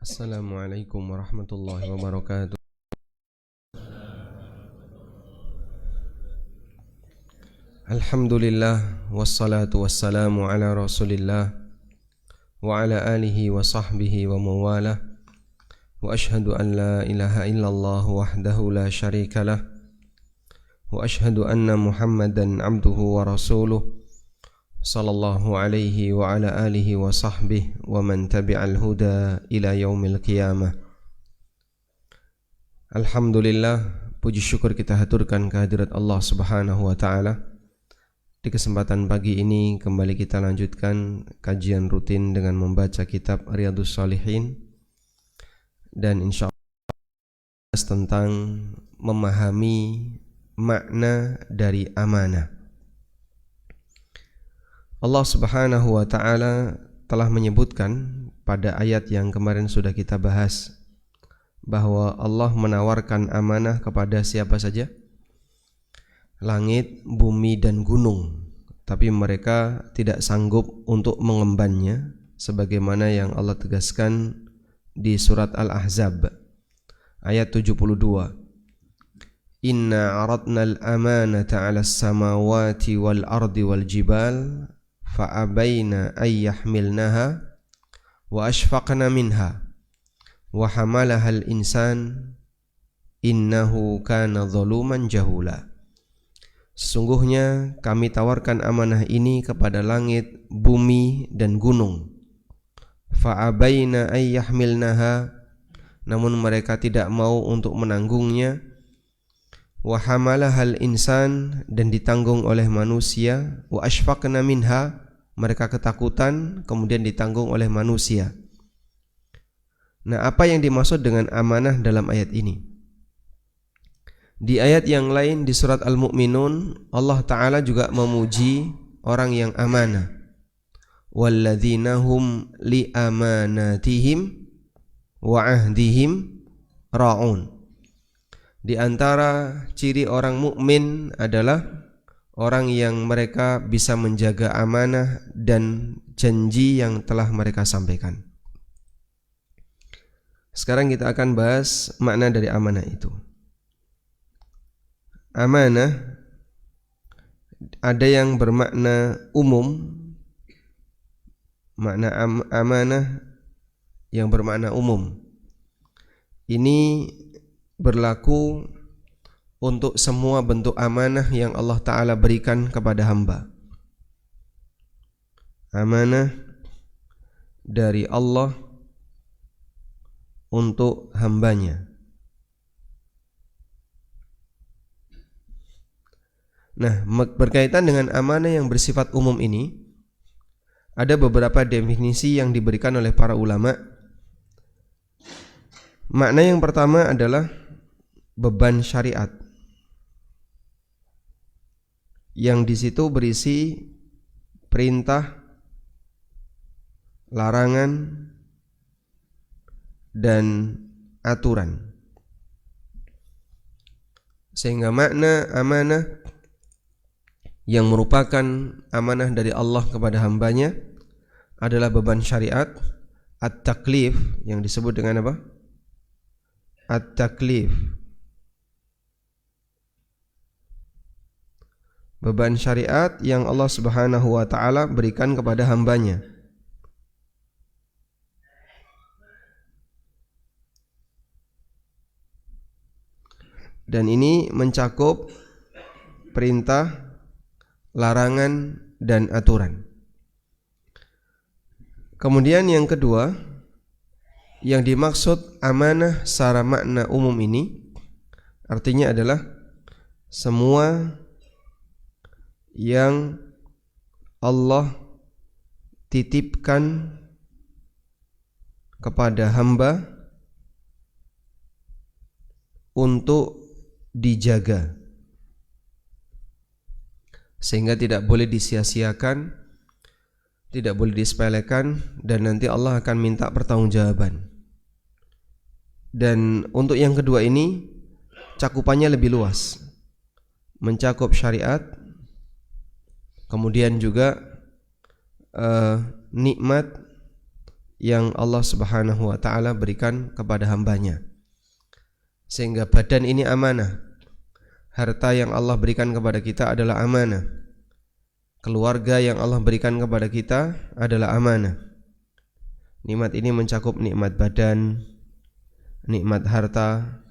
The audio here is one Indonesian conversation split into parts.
Assalamualaikum warahmatullahi wabarakatuh. Alhamdulillah wassalatu wassalamu ala Rasulillah wa ala alihi wa sahbihi wa mawalah. Wa ashhadu an la ilaha illallah wahdahu la syarika lah. Wa ashhadu anna Muhammadan abduhu wa rasuluh sallallahu alaihi wa ala alihi wa sahbihi wa man tabi'al huda ila yaumil qiyamah. Alhamdulillah, puji syukur kita haturkan kehadirat Allah Subhanahu wa taala. Di kesempatan pagi ini kembali kita lanjutkan kajian rutin dengan membaca kitab Riyadhus Shalihin, dan insyaallah tentang memahami makna dari amanah. Allah Subhanahu wa taala telah menyebutkan pada ayat yang kemarin sudah kita bahas bahwa Allah menawarkan amanah kepada siapa saja? Langit, bumi dan gunung, tapi mereka tidak sanggup untuk mengembannya sebagaimana yang Allah tegaskan di surat Al-Ahzab ayat 72. Inna aradna al-amanata 'alas samawati wal ardi wal jibal fa'abaina ay yahmilnaha wa ashfaqna minha wa hamalaha al-insan innahu kana zaluman jahula. Sesungguhnya kami tawarkan amanah ini kepada langit, bumi dan gunung. Fa'abaina ay yahmilnaha, namun mereka tidak mau untuk menanggungnya. Wa hamalahal insan, dan ditanggung oleh manusia. Wa ashfaqna minha, mereka ketakutan kemudian ditanggung oleh manusia. Nah, apa yang dimaksud dengan amanah dalam ayat ini? Di ayat yang lain di surat Al-Mu'minun, Allah Ta'ala juga memuji orang yang amanah. Walladzina hum li amanatihim wa ahdihim ra'un. Di antara ciri orang mukmin adalah orang yang mereka bisa menjaga amanah dan janji yang telah mereka sampaikan. Sekarang kita akan bahas makna dari amanah itu. Amanah ada yang bermakna umum. Makna amanah yang bermakna umum ini berlaku untuk semua bentuk amanah yang Allah Ta'ala berikan kepada hamba. Amanah dari Allah untuk hambanya. Nah, berkaitan dengan amanah yang bersifat umum ini, ada beberapa definisi yang diberikan oleh para ulama. Makna yang pertama adalah beban syariat, yang di situ berisi perintah, larangan, dan aturan. Sehingga makna amanah yang merupakan amanah dari Allah kepada hambanya adalah beban syariat, at-taklif, yang disebut dengan apa? At-taklif. Beban syariat yang Allah Subhanahu wa ta'ala berikan kepada hambanya. Dan ini mencakup perintah, larangan, dan aturan. Kemudian yang kedua, yang dimaksud amanah secara makna umum ini artinya adalah semua yang Allah titipkan kepada hamba untuk dijaga, sehingga tidak boleh disia-siakan, tidak boleh disepelekan, dan nanti Allah akan minta pertanggungjawaban. Dan untuk yang kedua ini cakupannya lebih luas, mencakup syariat, kemudian juga nikmat, yang Allah Subhanahu wa taala berikan kepada hambanya. Sehingga badan ini amanah. Harta yang Allah berikan kepada kita adalah amanah. Keluarga yang Allah berikan kepada kita adalah amanah. Nikmat ini mencakup nikmat badan, nikmat harta,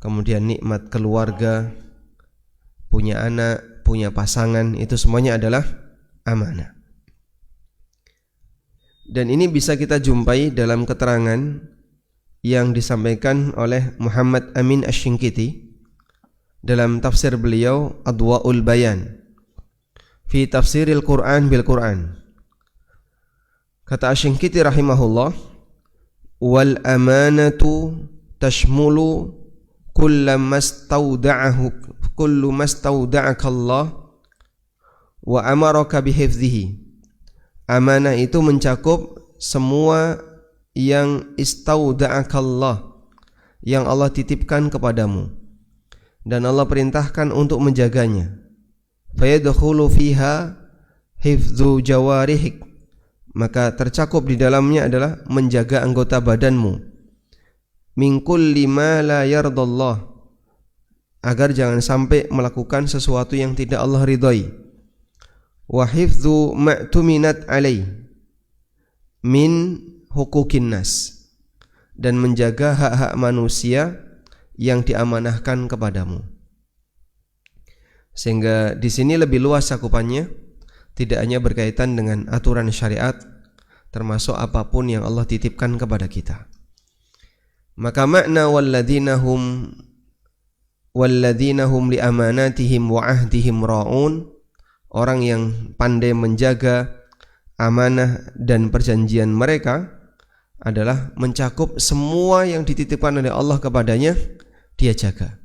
kemudian nikmat keluarga, punya anak, punya pasangan, itu semuanya adalah amanah. Dan ini bisa kita jumpai dalam keterangan yang disampaikan oleh Muhammad Amin Asy-Syinkiti dalam tafsir beliau Adwa'ul Bayan fi tafsiril Qur'an bil Qur'an. Kata Asy-Syinkiti rahimahullah, wal amanatu tashmulu kullu mastauda'aka Allah wa amaraka bihifdhihi. Amanah itu mencakup semua yang istauda'akallah, yang Allah titipkan kepadamu dan Allah perintahkan untuk menjaganya. Fayadkhulu fiha hifdzu jawarihik, maka tercakup di dalamnya adalah menjaga anggota badanmu. Min kulli ma la yardallah, agar jangan sampai melakukan sesuatu yang tidak Allah ridhai. Wa hifdzu ma'tuminat alai min huquqin nas, dan menjaga hak-hak manusia yang diamanahkan kepadamu. Sehingga di sini lebih luas cakupannya, tidak hanya berkaitan dengan aturan syariat, termasuk apapun yang Allah titipkan kepada kita. Maka makna walladzina hum li amanatihim wa ahdihim ra'un, orang yang pandai menjaga amanah dan perjanjian mereka, adalah mencakup semua yang dititipkan oleh Allah kepadanya, dia jaga.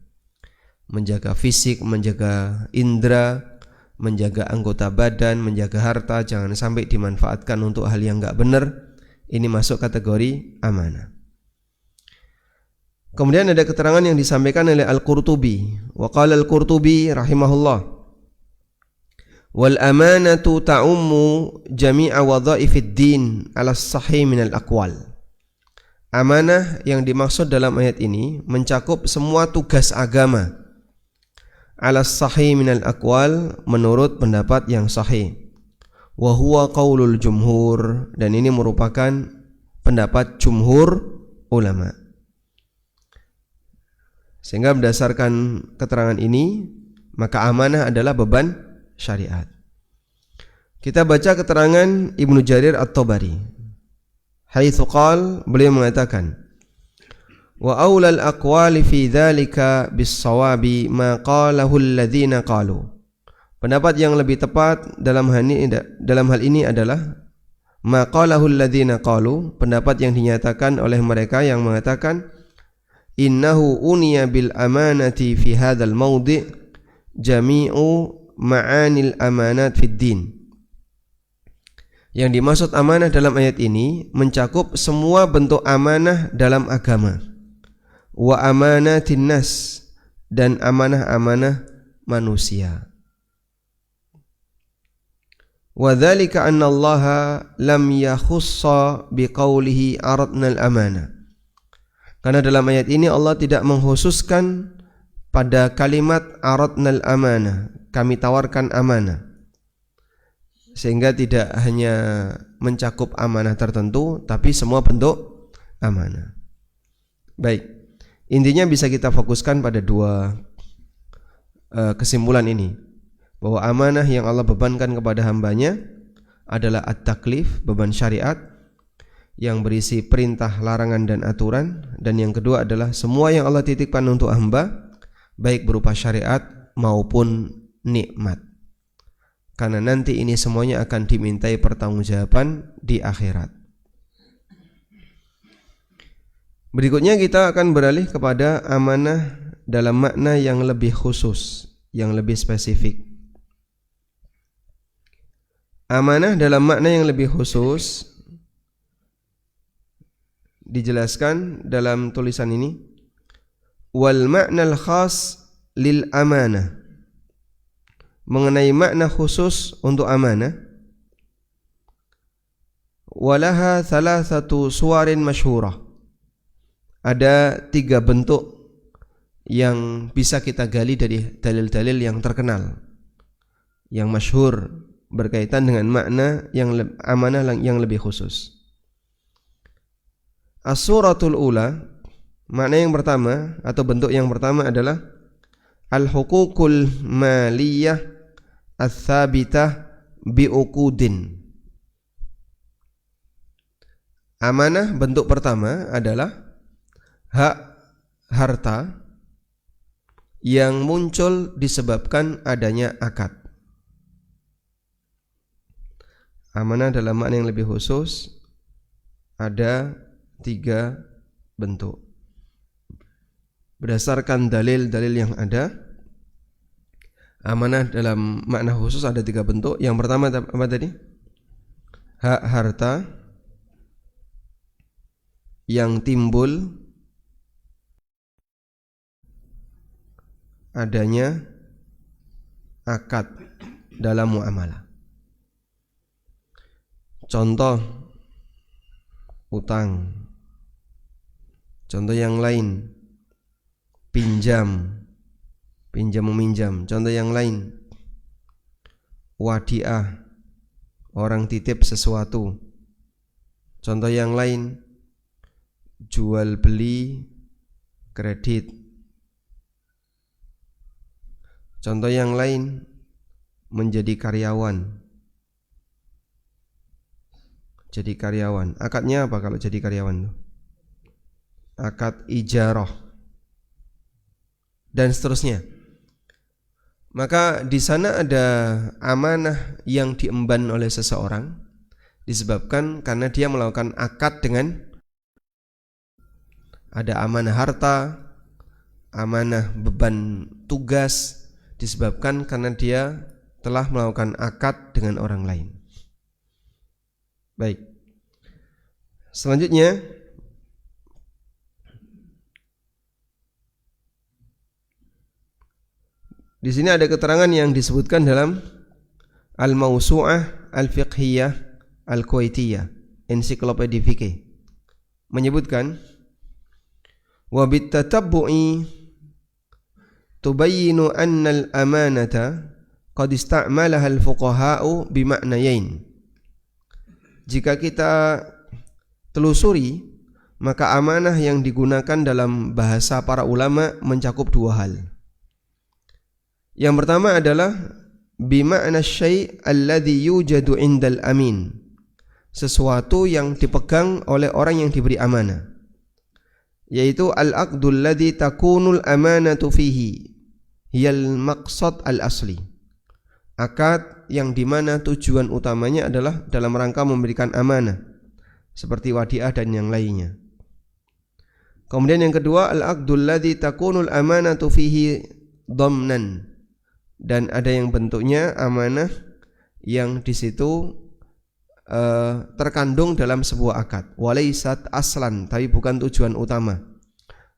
Menjaga fisik, menjaga indera, menjaga anggota badan, menjaga harta, jangan sampai dimanfaatkan untuk hal yang enggak benar. Ini masuk kategori amanah. Kemudian ada keterangan yang disampaikan oleh Al-Qurtubi. Wa qala Al-Qurtubi rahimahullah, wal amanatu ta'ummu jami'a wadha'ifid din 'ala as-sahih min al-aqwal. Amanah yang dimaksud dalam ayat ini mencakup semua tugas agama 'ala as-sahih min al-aqwal, menurut pendapat yang sahih. Wa huwa qaulul jumhur, dan ini merupakan pendapat jumhur ulama. Sehingga berdasarkan keterangan ini, maka amanah adalah beban syariat. Kita baca keterangan Ibnu Jarir At-Tabari. Haitsu qala, beliau mengatakan, wa aulal aqwali fi dzalika bis-shawabi ma qalahu alladzina qalu. Pendapat yang lebih tepat dalam hal ini adalah ma qalahu alladzina qalu, pendapat yang dinyatakan oleh mereka yang mengatakan innahu uniya bil amanati fi hadzal mawdi' jami'u ma'anil amanat fid din. Yang dimaksud amanah dalam ayat ini mencakup semua bentuk amanah dalam agama. Wa amanatin nas, dan amanah-amanah manusia. Wa dzalika anna Allah lam yakhussa biqaulihi aradna al-amanah. Karena dalam ayat ini Allah tidak mengkhususkan pada kalimat aradna al-amanah, kami tawarkan amanah, sehingga tidak hanya mencakup amanah tertentu, tapi semua bentuk amanah. Baik, intinya bisa kita fokuskan pada dua kesimpulan ini, bahwa amanah yang Allah bebankan kepada hambanya adalah at-taklif, beban syariat yang berisi perintah, larangan, dan aturan. Dan yang kedua adalah semua yang Allah titipkan untuk hamba, baik berupa syariat maupun nikmat, karena nanti ini semuanya akan dimintai pertanggungjawaban di akhirat. Berikutnya kita akan beralih kepada amanah dalam makna yang lebih khusus, yang lebih spesifik. Amanah dalam makna yang lebih khusus dijelaskan dalam tulisan ini, wal ma'nal khas lil amanah, mengenai makna khusus untuk amanah. walaha thalathatu suwarin masyhurah. Ada 3 bentuk yang bisa kita gali dari dalil-dalil yang terkenal, yang masyhur, berkaitan dengan makna yang amanah yang lebih khusus. As-suratul ula, makna yang pertama atau bentuk yang pertama adalah al-huququl maliyah ats-tsabitah biuqudin. Amanah bentuk pertama adalah hak harta yang muncul disebabkan adanya akad. Amanah dalam makna yang lebih khusus ada 3 bentuk. Berdasarkan dalil-dalil yang ada, amanah dalam makna khusus ada 3 bentuk. Yang pertama apa tadi? Hak harta yang timbul adanya akad dalam muamalah. Contoh utang. Contoh yang lain pinjam meminjam. Contoh yang lain wadiah, orang titip sesuatu. Contoh yang lain jual beli kredit. Contoh yang lain menjadi karyawan. Jadi karyawan. Akadnya apa kalau jadi karyawan? Akad ijarah dan seterusnya. Maka di sana ada amanah yang diemban oleh seseorang disebabkan karena dia melakukan akad dengan ada amanah harta, amanah beban tugas disebabkan karena dia telah melakukan akad dengan orang lain. Baik. Selanjutnya di sini ada keterangan yang disebutkan dalam Al-Mawsu'ah Al-Fiqhiyah Al-Kuwaitiyah, ensiklopedia fikih, menyebutkan wa bitatabbu'i tubayyinu anna al-amanata qad ista'malaha al-fuqaha'u bima'nayain. Jika kita telusuri, maka amanah yang digunakan dalam bahasa para ulama mencakup 2 hal. Yang pertama adalah bima'na syai' alladhi yujadu indal amin, sesuatu yang dipegang oleh orang yang diberi amanah, yaitu al-aqdul ladzi takunul amanatu fihi hiyal maqsad al-asli, akad yang dimana tujuan utamanya adalah dalam rangka memberikan amanah seperti wadiah dan yang lainnya. Kemudian yang kedua, al-aqdul ladzi takunul amanatu fihi dhamnan, dan ada yang bentuknya amanah yang di situ terkandung dalam sebuah akad, walaisat aslan, tapi bukan tujuan utama,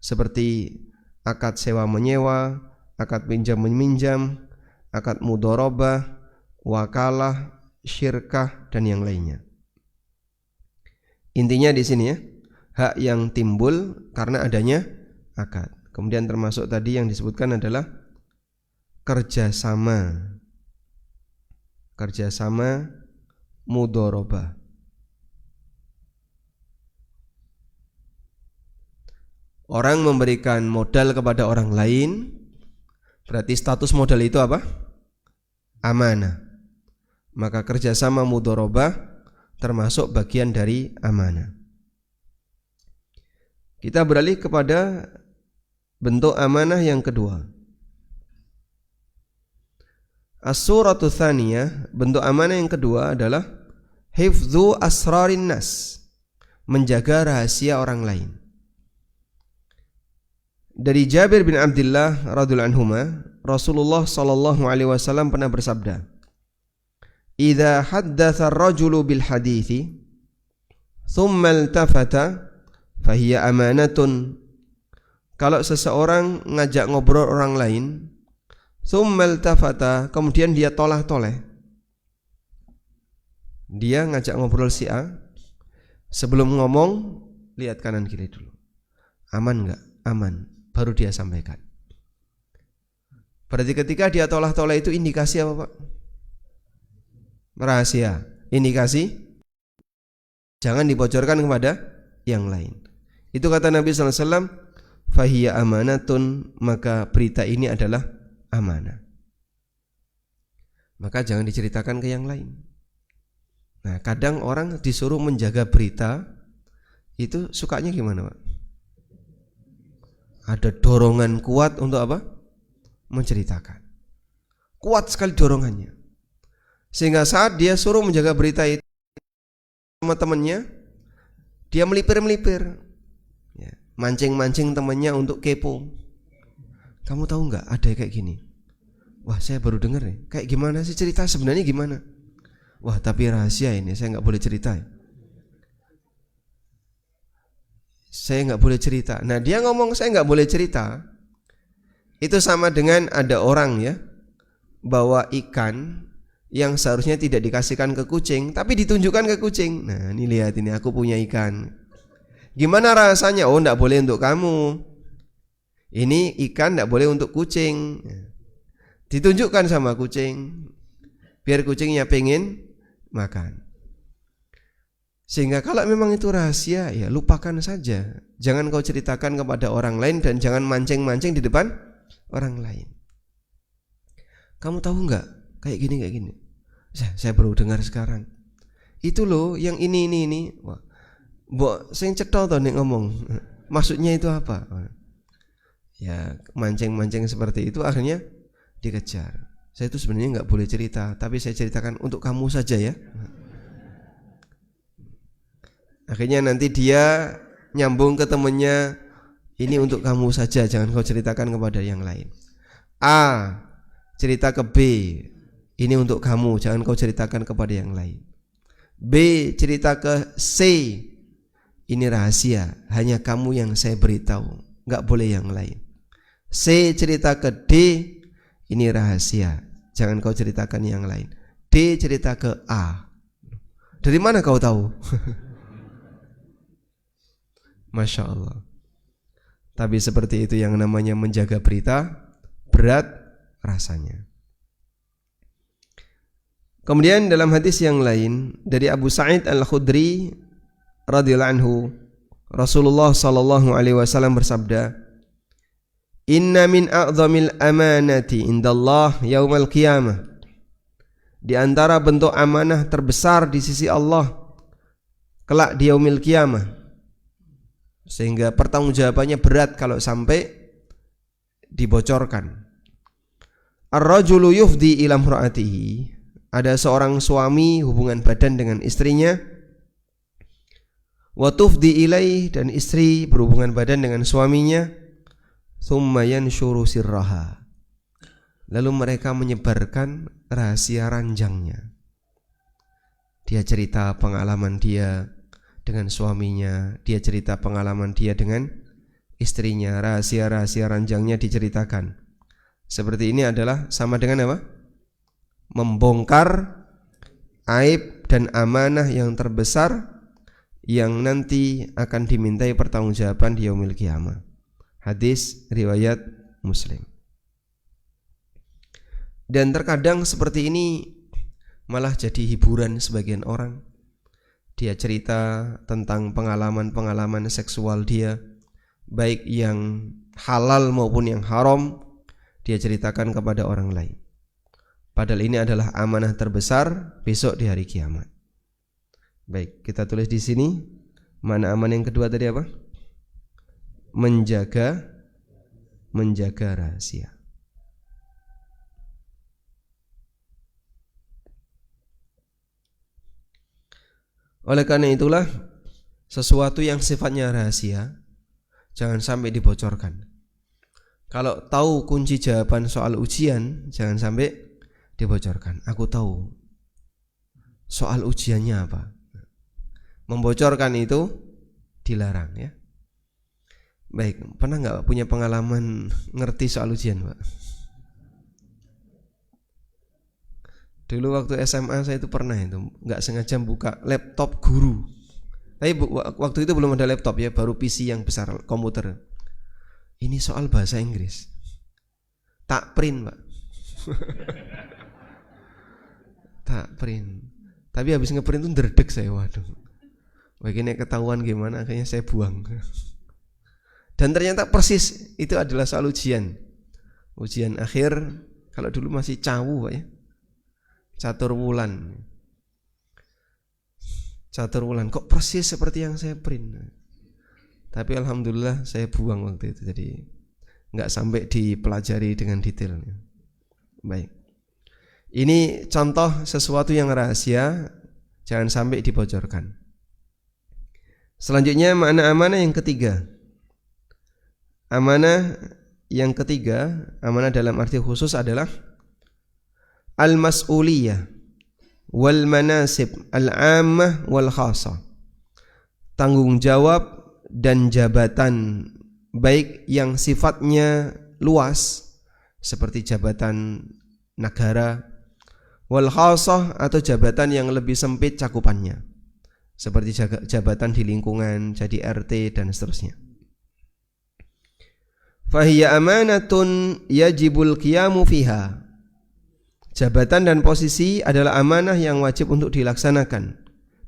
seperti akad sewa menyewa, akad pinjam meminjam, akad mudharabah, wakalah, syirkah dan yang lainnya. Intinya di sini ya, hak yang timbul karena adanya akad. Kemudian termasuk tadi yang disebutkan adalah kerjasama mudharabah. Orang memberikan modal kepada orang lain, berarti status modal itu apa? Amanah. Maka kerjasama mudharabah termasuk bagian dari amanah. Kita beralih kepada bentuk amanah yang kedua. As-suratu tsaniyah, bentuk amanah yang kedua adalah hifdzu asrarin nas, menjaga rahasia orang lain. Dari Jabir bin Abdullah radhiyallahu anhuma, Rasulullah sallallahu alaihi wasallam pernah bersabda, "Idza haddatsa ar-rajulu bil hadithi, thumma iltafata, fahiya amanatun." Kalau seseorang ngajak ngobrol orang lain, thumma iltafata, kemudian dia toleh-toleh, dia ngajak ngobrol si A, Sebelum ngomong, lihat kanan kiri dulu. Aman enggak? Aman. Baru dia sampaikan. Berarti ketika dia toleh-toleh itu indikasi apa, Pak? Rahasia. Indikasi jangan dibocorkan kepada yang lain. Itu kata Nabi sallallahu alaihi wasallam, fahiya amanatun, maka berita ini adalah amanah. Maka jangan diceritakan ke yang lain. Nah, kadang orang disuruh menjaga berita itu sukanya gimana, Pak? Ada dorongan kuat untuk apa? Menceritakan. Kuat sekali dorongannya. Sehingga saat dia suruh menjaga berita itu sama temannya, dia melipir-melipir, ya, mancing-mancing temannya untuk kepo. Kamu tahu nggak ada kayak gini? Wah, saya baru dengar nih. Kayak gimana sih cerita sebenarnya gimana? Wah, tapi rahasia ini, saya nggak boleh cerita. Saya nggak boleh cerita. Nah, dia ngomong saya nggak boleh cerita. Itu sama dengan ada orang ya bawa ikan yang seharusnya tidak dikasihkan ke kucing, tapi ditunjukkan ke kucing. Nah, ini lihat ini, aku punya ikan. Gimana rasanya? Oh, nggak boleh untuk kamu. Ini ikan nggak boleh untuk kucing. Ditunjukkan sama kucing, biar kucingnya pengen makan. Sehingga kalau memang itu rahasia, ya lupakan saja. Jangan kau ceritakan kepada orang lain dan jangan mancing-mancing di depan orang lain. Kamu tahu nggak? Kayak gini. Saya baru dengar sekarang. Itu loh yang ini. Wah, mbok sing cetha to nek ngomong. Maksudnya itu apa? Ya, mancing-mancing seperti itu akhirnya dikejar. Saya itu sebenarnya nggak boleh cerita, tapi saya ceritakan untuk kamu saja ya. Akhirnya nanti dia nyambung ke temennya, ini untuk kamu saja, jangan kau ceritakan kepada yang lain. A cerita ke B, ini untuk kamu, jangan kau ceritakan kepada yang lain. B cerita ke C, ini rahasia, hanya kamu yang saya beritahu, nggak boleh yang lain. C cerita ke D, ini rahasia, jangan kau ceritakan yang lain. D cerita ke A. Dari mana kau tahu? Masya Allah. Tapi seperti itu yang namanya menjaga berita, berat rasanya. Kemudian dalam hadis yang lain dari Abu Sa'id Al-Khudri radhiyallahu anhu, Rasulullah sallallahu alaihi wasallam bersabda, "Inna min a'zamil amanati indallah yaumal qiyamah." Di antara bentuk amanah terbesar di sisi Allah kelak di yaumil qiyamah, sehingga pertanggungjawabannya berat kalau sampai dibocorkan. Ar-rajulu yufdi ila imra'atihi, ada seorang suami hubungan badan dengan istrinya, wa tufdi ilaih, dan istri berhubungan badan dengan suaminya, thumma yanshuru sirraha, lalu mereka menyebarkan rahasia ranjangnya. Dia cerita pengalaman dia dengan suaminya, dia cerita pengalaman dia dengan istrinya, rahasia-rahasia ranjangnya diceritakan. Seperti ini adalah sama dengan apa? Membongkar aib dan amanah yang terbesar yang nanti akan dimintai pertanggungjawaban di yaumil qiyamah. Hadis riwayat Muslim. Dan terkadang seperti ini malah jadi hiburan sebagian orang. Dia cerita tentang pengalaman-pengalaman seksual dia, baik yang halal maupun yang haram, dia ceritakan kepada orang lain. Padahal ini adalah amanah terbesar besok di hari kiamat. Baik, kita tulis di sini. Mana amanah yang kedua tadi apa? Menjaga rahasia. Oleh karena itulah sesuatu yang sifatnya rahasia jangan sampai dibocorkan. Kalau tahu kunci jawaban soal ujian, jangan sampai dibocorkan. Aku tahu soal ujiannya apa. Membocorkan itu dilarang ya. Baik, pernah nggak punya pengalaman ngerti soal ujian, Pak? Dulu waktu SMA saya itu pernah itu nggak sengaja buka laptop guru. Tapi waktu itu belum ada laptop ya, baru PC yang besar, komputer. Ini soal bahasa Inggris. Tak print, Pak. Tak print. Tapi habis ngeprint itu ndredeg saya, waduh. Begini ketahuan gimana, akhirnya saya buang. Dan ternyata persis itu adalah soal ujian. Ujian akhir, kalau dulu masih cawu, Pak ya. Catur wulan. Kok persis seperti yang saya print. Tapi alhamdulillah saya buang waktu itu, jadi nggak sampai dipelajari dengan detail. Baik. Ini contoh sesuatu yang rahasia, jangan sampai dibocorkan. Selanjutnya makna amanah yang ketiga. Amanah yang ketiga, amanah dalam arti khusus adalah al-mas'uliyah wal manasib al-ammah wal khasah. Tanggung jawab dan jabatan baik yang sifatnya luas seperti jabatan negara, wal khasah atau jabatan yang lebih sempit cakupannya seperti jabatan di lingkungan, jadi RT dan seterusnya. Fahiya amanatun yajibul qiyamu fiha. Jabatan dan posisi adalah amanah yang wajib untuk dilaksanakan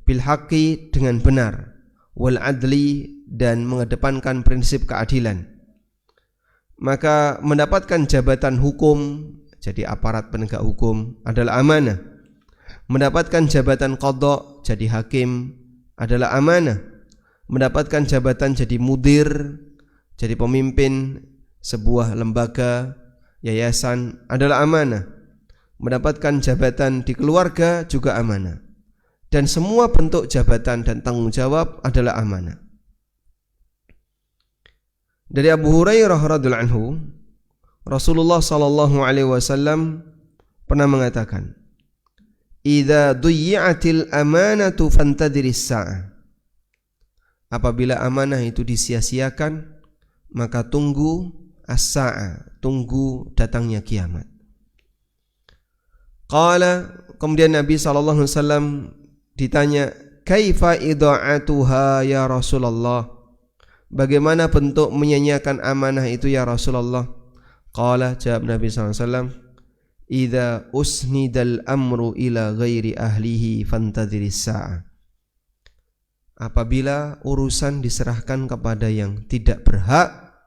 bil haqqi, dengan benar, wal adli, dan mengedepankan prinsip keadilan. Maka mendapatkan jabatan hukum, jadi aparat penegak hukum, adalah amanah. Mendapatkan jabatan qadha, jadi hakim, adalah amanah. Mendapatkan jabatan jadi mudir, jadi pemimpin sebuah lembaga, yayasan, adalah amanah. Mendapatkan jabatan di keluarga juga amanah. Dan semua bentuk jabatan dan tanggung jawab adalah amanah. Dari Abu Hurairah radhiyallahu anhu, Rasulullah sallallahu alaihi wasallam pernah mengatakan, "Idza duyyi'atil amanatu fantadhiris sa'ah." Apabila amanah itu disia-siakan, maka tunggu as-sa'ah, tunggu datangnya kiamat. Qala, kemudian Nabi sallallahu alaihi wasallam ditanya, "Kaifa idha'atuha ya Rasulullah?" Bagaimana bentuk menyia-nyiakan amanah itu ya Rasulullah? Qala, jawab Nabi sallallahu alaihi wasallam, "Idza usnidal amru ila ghairi ahlihi fantadhiris sa'ah." Apabila urusan diserahkan kepada yang tidak berhak,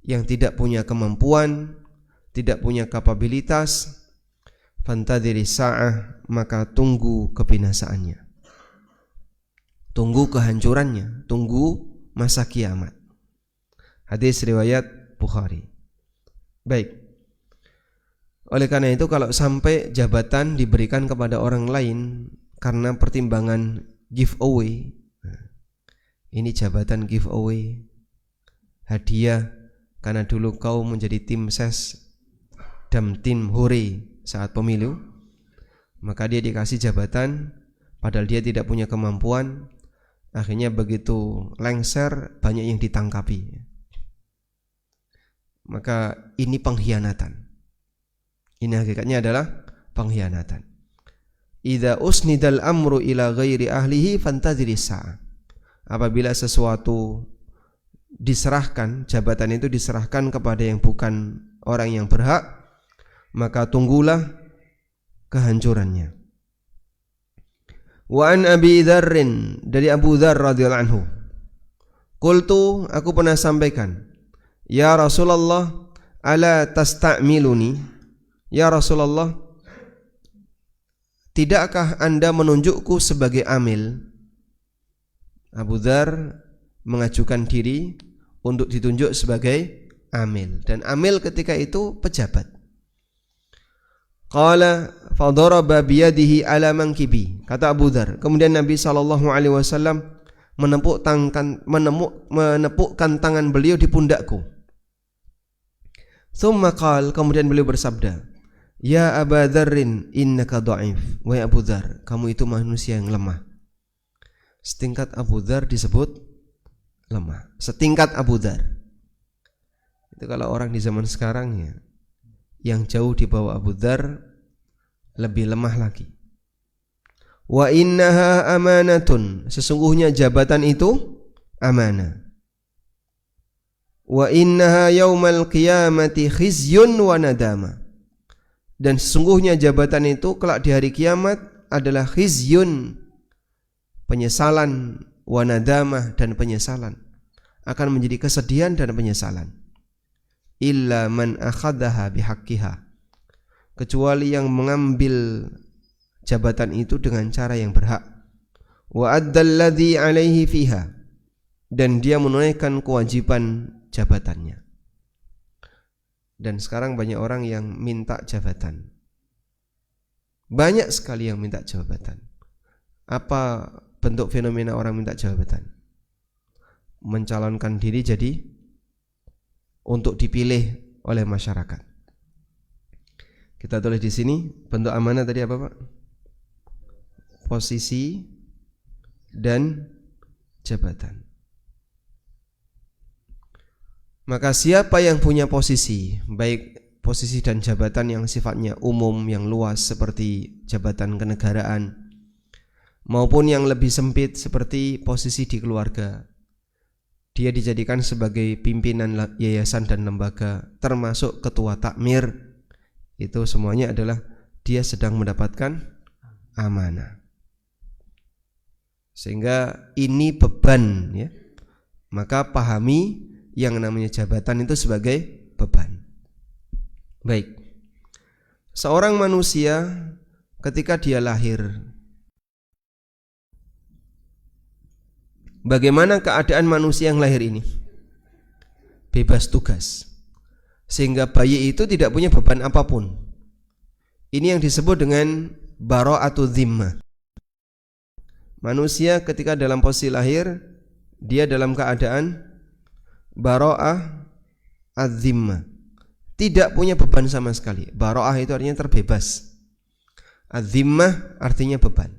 yang tidak punya kemampuan, tidak punya kapabilitas, fantadhiris sa'ah, maka tunggu kebinasaannya, tunggu kehancurannya, tunggu masa kiamat. Hadis riwayat Bukhari. Baik. Oleh karena itu, kalau sampai jabatan diberikan kepada orang lain karena pertimbangan giveaway, ini jabatan giveaway, hadiah karena dulu kau menjadi tim ses dan tim hore saat pemilu, maka dia dikasih jabatan padahal dia tidak punya kemampuan. Akhirnya begitu lengser, banyak yang ditangkapi. Maka ini pengkhianatan. Ini hakikatnya adalah pengkhianatan. Idza usnidal amru ila ghairi ahlihi fantadhiris sa'ah. Apabila sesuatu diserahkan, jabatan itu diserahkan kepada yang bukan orang yang berhak, maka tunggulah kehancurannya. Wa an Abi Dzarrin, dari Abu Dzar radhiyallahu anhu, qultu, aku pernah sampaikan, ya Rasulullah, ala tasta'miluni? Ya Rasulullah, tidakkah Anda menunjukku sebagai amil? Abu Dzar mengajukan diri untuk ditunjuk sebagai amil, dan amil ketika itu pejabat. Qala fadaraba biyadihi ala mankibi, kata Abu Dzar. Kemudian Nabi SAW menepukkan tangan beliau di pundakku. Tsumma qala, kemudian beliau bersabda, ya Abu Dzarrin innaka dha'if. Wahai Abu Dzar, kamu itu manusia yang lemah. Setingkat Abu Dzar disebut lemah. Setingkat Abu Dzar. Itu kalau orang di zaman sekarang ya, yang jauh di bawah Abu Dzar lebih lemah lagi. Wa innaha amanatun, sesungguhnya jabatan itu amanah. Wa innaha yaumal qiyamati khizyun wa nadama, dan sesungguhnya jabatan itu kelak di hari kiamat adalah khizyun, penyesalan, wa nadamah, dan penyesalan, akan menjadi kesedihan dan penyesalan. Illa man akhadhaha bihaqqiha, kecuali yang mengambil jabatan itu dengan cara yang berhak. Wa addalladzi alaihi fiha, dan dia menunaikan kewajiban jabatannya. Dan sekarang banyak orang yang minta jabatan. Banyak sekali yang minta jabatan. Apa bentuk fenomena orang minta jabatan? Mencalonkan diri jadi untuk dipilih oleh masyarakat. Kita tulis di sini bentuk amanah tadi apa, Pak? Posisi dan jabatan. Maka siapa yang punya posisi, baik posisi dan jabatan yang sifatnya umum, yang luas seperti jabatan kenegaraan, maupun yang lebih sempit seperti posisi di keluarga, dia dijadikan sebagai pimpinan yayasan dan lembaga, termasuk ketua takmir, itu semuanya adalah dia sedang mendapatkan amanah. Sehingga ini beban, ya. Maka pahami yang namanya jabatan itu sebagai beban. Baik. Seorang manusia ketika dia lahir, bagaimana keadaan manusia yang lahir ini? Bebas tugas. Sehingga bayi itu tidak punya beban apapun. Ini yang disebut dengan bara'atu dhimmah. Manusia ketika dalam posisi lahir, dia dalam keadaan bara'ah az-zimmah, tidak punya beban sama sekali. Bara'ah itu artinya terbebas, az-zimmah artinya beban.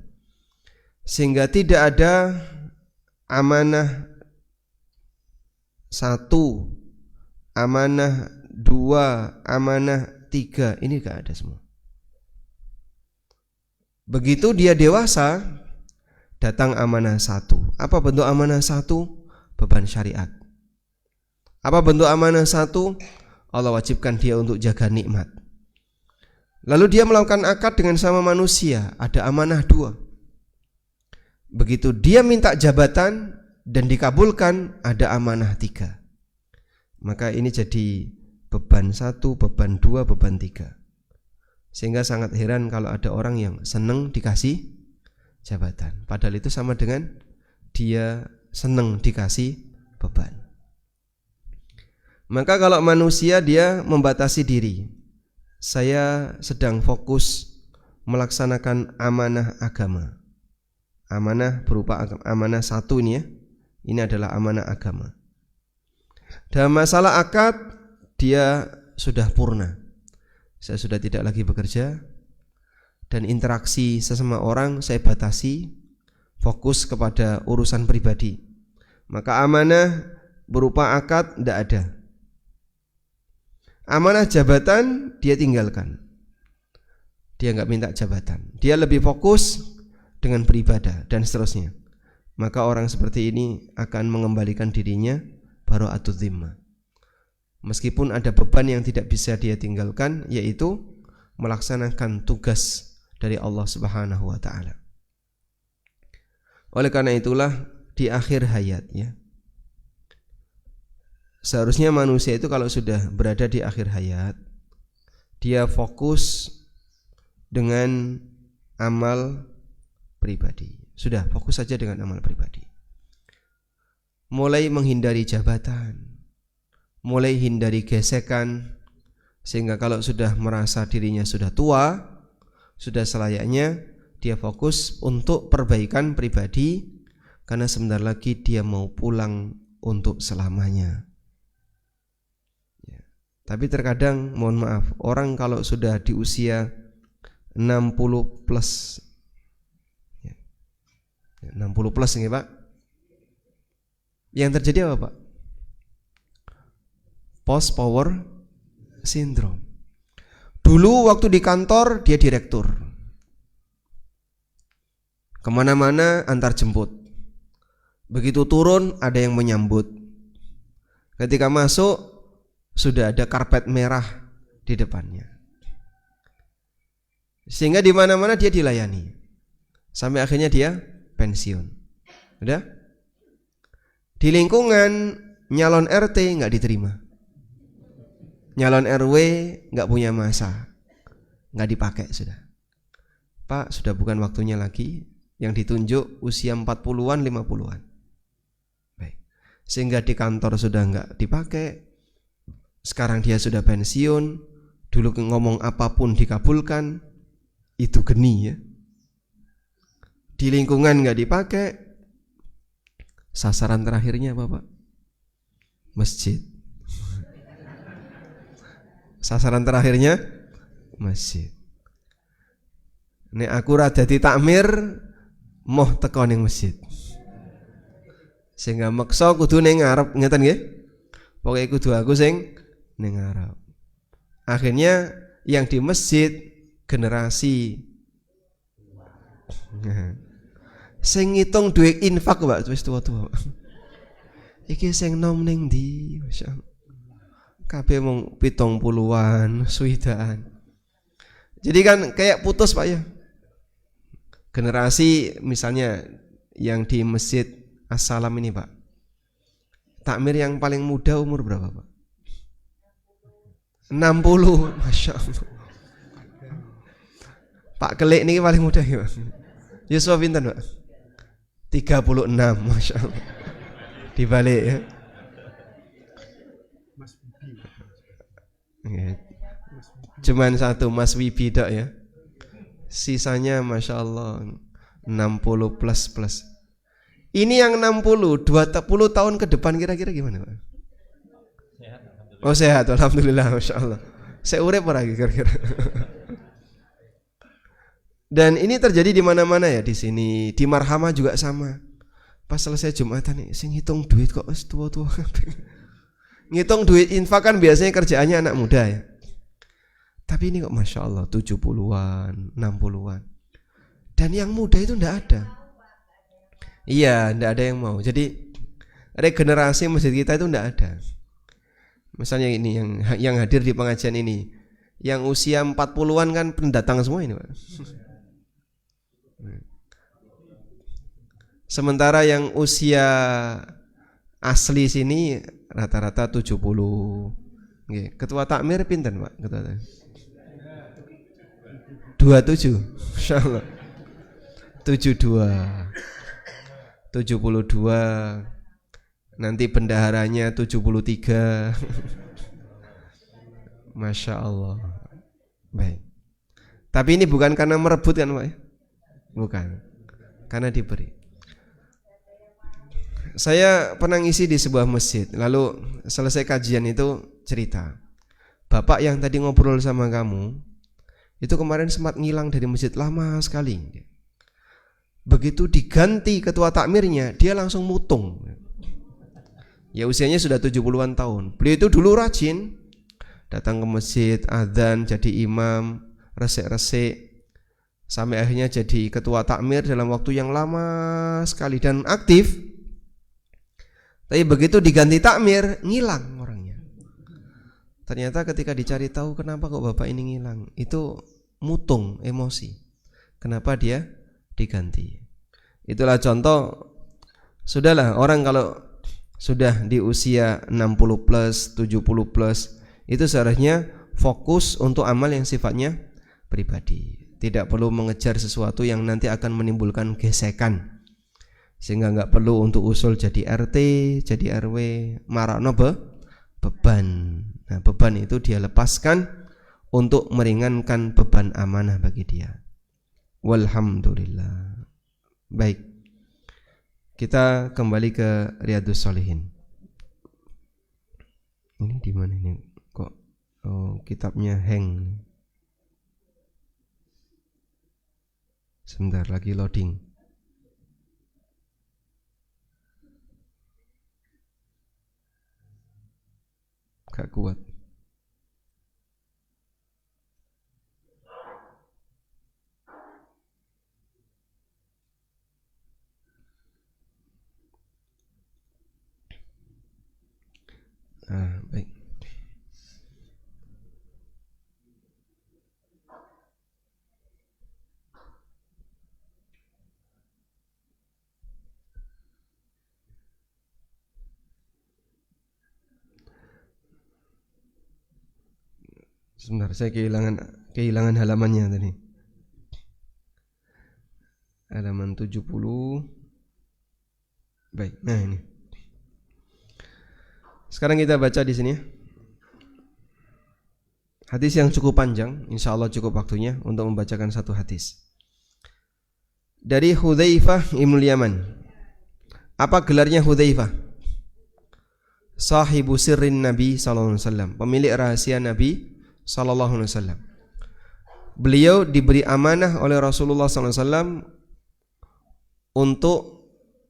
Sehingga tidak ada amanah 1, amanah 2, amanah 3, ini gak ada semua. Begitu dia dewasa, datang amanah 1. Apa bentuk amanah 1? Beban syariat. Apa bentuk amanah 1? Allah wajibkan dia untuk jaga nikmat. Lalu dia melakukan akad dengan sama manusia, ada amanah 2. Begitu dia minta jabatan dan dikabulkan, ada amanah 3. Maka ini jadi beban 1, beban 2, beban 3. Sehingga sangat heran kalau ada orang yang senang dikasih jabatan, padahal itu sama dengan dia senang dikasih beban. Maka kalau manusia dia membatasi diri, saya sedang fokus melaksanakan amanah agama. Amanah berupa amanah 1 ini ya. Ini adalah amanah agama. Dalam masalah akad dia sudah purna. Saya sudah tidak lagi bekerja, dan interaksi sesama orang saya batasi, fokus kepada urusan pribadi. Maka amanah berupa akad tidak ada. Amanah jabatan dia tinggalkan. Dia enggak minta jabatan. Dia lebih fokus dengan beribadah dan seterusnya. Maka orang seperti ini akan mengembalikan dirinya bara'atu dhimmah. Meskipun ada beban yang tidak bisa dia tinggalkan, yaitu melaksanakan tugas dari Allah Subhanahu wa taala. Oleh karena itulah di akhir hayatnya, seharusnya manusia itu kalau sudah berada di akhir hayat, dia fokus dengan amal pribadi. Sudah, fokus saja dengan amal pribadi. Mulai menghindari jabatan, mulai hindari gesekan, sehingga kalau sudah merasa dirinya sudah tua, sudah selayaknya dia fokus untuk perbaikan pribadi, karena sebentar lagi dia mau pulang untuk selamanya. Ya. Tapi terkadang, mohon maaf, orang kalau sudah di usia 60 plus, ya, 60 plus ini Pak, yang terjadi apa Pak? Post power syndrome. Dulu waktu di kantor dia direktur, Kemana-mana antar jemput. Begitu turun ada yang menyambut. Ketika masuk sudah ada karpet merah di depannya. Sehingga di mana-mana dia dilayani. Sampai akhirnya dia pensiun. Udah? Di lingkungan nyalon RT nggak diterima. Nyalon RW nggak punya masa. Nggak dipakai sudah. Pak, sudah bukan waktunya lagi. Yang ditunjuk usia 40-an, 50-an. Baik. Sehingga di kantor sudah nggak dipakai. Sekarang dia sudah pensiun. Dulu ngomong apapun dikabulkan. Itu geni ya. Di lingkungan nggak dipakai. Sasaran terakhirnya apa Pak? Masjid. Sasaran terakhirnya masjid. Nek aku ra dadi takmir moh teko ning masjid. Sehingga maksa kudu ning ngarep, ngeten nggih? Pokoke kudu aku sing ning ngarep. Akhirnya yang di masjid generasi sing ngitung duit infak Pak, wis tuwa-tuwa. Iki sing nom ning ndi? Masyaallah. Kabeh mung 70-an, suwidaan. Jadi kan kayak putus Pak ya. Generasi misalnya yang di Masjid As-Salam ini Pak. Takmir yang paling muda umur berapa Pak? 60, Masya Allah. Pak Kelik ini paling muda ya Pak. Yusuf pinten Pak? 36, Masya Allah. Dibalik ya. Cuman satu Mas Wibi dok ya. Sisanya Masya Allah 60 plus. Ini yang 60, 20 tahun ke depan kira-kira gimana Pak? Sehat, oh sehat, Alhamdulillah, Masya Allah. Saya urip lagi kira-kira. Dan ini terjadi di mana-mana ya, di sini, di Marhamah juga sama. Pas selesai Jumatan nih, sing ngitung duit kok tua-tua. Ngitung duit infak kan biasanya kerjaannya anak muda ya. Tapi ini kok Masya Allah 70-an, 60-an. Dan yang muda itu enggak ada. Iya, enggak ada yang mau. Jadi regenerasi masjid kita itu enggak ada. Misalnya ini yang hadir di pengajian ini, yang usia 40-an kan pendatang semua ini Pak. Sementara yang usia asli sini rata-rata 70. Ketua takmir pinten Pak? Ketua takmir 27, insyaallah 72, 72. Nanti bendaharanya 73. Masya Allah. Baik. Tapi ini bukan karena merebut kan Pak? Bukan. Karena diberi. Saya pernah ngisi di sebuah masjid. Lalu selesai kajian itu cerita, Bapak yang tadi ngobrol sama kamu itu kemarin sempat ngilang dari masjid lama sekali. Begitu diganti ketua takmirnya, dia langsung mutung. Ya usianya sudah 70-an tahun. Beliau itu dulu rajin datang ke masjid, adzan, jadi imam, resik-resik, sampai akhirnya jadi ketua takmir dalam waktu yang lama sekali dan aktif. Tapi begitu diganti takmir, ngilang orangnya. Ternyata ketika dicari tahu kenapa kok bapak ini ngilang, itu mutung, emosi. Kenapa dia diganti? Itulah contoh. Sudahlah, orang kalau sudah di usia 60 plus, 70 plus, itu seharusnya fokus untuk amal yang sifatnya pribadi. Tidak perlu mengejar sesuatu yang nanti akan menimbulkan gesekan. Sehingga enggak perlu untuk usul jadi RT, jadi RW, marakno beban. Nah, beban itu dia lepaskan untuk meringankan beban amanah bagi dia. Walhamdulillah. Baik. Kita kembali ke Riyadhus Shalihin. Ini di mana ini? Kok kitabnya hang. Sebentar lagi loading. Gak kuat. Baik. Sebentar, saya kehilangan halamannya tadi. Halaman 70. Baik, nah ini. Sekarang kita baca di sini ya. Hadis yang cukup panjang, insya Allah cukup waktunya untuk membacakan satu hadis. Dari Hudzaifah Ibnul Yaman. Apa gelarnya Hudzaifah? Sahibu sirrin Nabi sallallahu alaihi wasallam, pemilik rahasia Nabi sallallahu alaihi wasallam. Beliau diberi amanah oleh Rasulullah sallallahu alaihi wasallam untuk